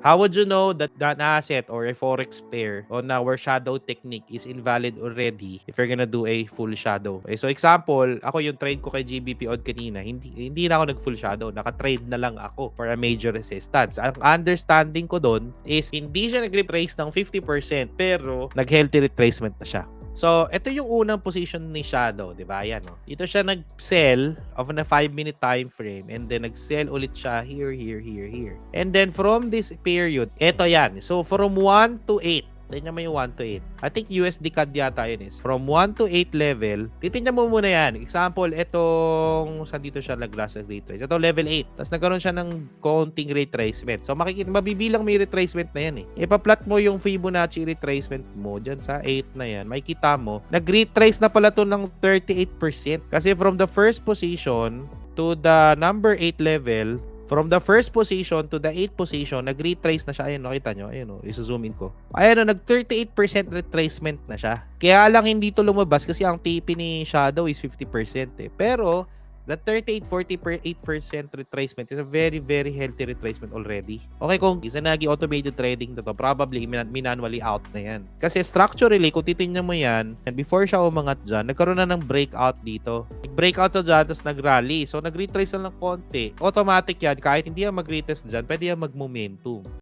How would you know that an asset or a forex pair on our shadow technique is invalid already if you're gonna do a full shadow? Okay, so example, ako yung trade ko kay GBP odd kanina, hindi na ako nag-full shadow. Naka-trade na lang ako for a major resistance. Ang understanding ko doon is hindi siya nag-retrace ng 50% pero nag-healthy retracement na siya. So, ito yung unang position ni Shadow, di ba? Yan, no? Dito siya nag-sell of a 5-minute time frame and then nag-sell ulit siya here, here, here, here. And then from this period, ito yan. So, from 1 to 8, tingnan mo yung 1 to 8. I think USD CAD yata yun is. From 1 to 8 level, titingnan mo muna yan. Example, itong, saan dito siya nag-last retrace? Ito, level 8. Tapos nagkaroon siya ng konting retracement. So, makikita, mabibilang may retracement na yan eh. Ipa-plot mo yung Fibonacci retracement mo dyan sa 8 na yan. Makikita mo, nag-retrace na pala to ng 38%. Kasi from the first position to the number 8 level, from the first position to the 8th position, nag-retrace na siya. Ayun, nakita nyo? Ayun, isa-zoom in ko. Ayun, nag-38% retracement na siya. Kaya lang hindi to lumabas kasi ang TP ni Shadow is 50% eh. Pero, the 38-48% retracement is a very, very healthy retracement already. Okay, kung isa naging automated trading na to, probably manually out na yan. Kasi structurally, kung titingnan mo yan, and before siya umangat dyan, nagkaroon na ng breakout dito. Nag-breakout na dyan, tapos nag-rally. So, nag-retrace na ng konti. Automatic yan. Kahit hindi yan mag-retest dyan, pwede yan mag-momentum.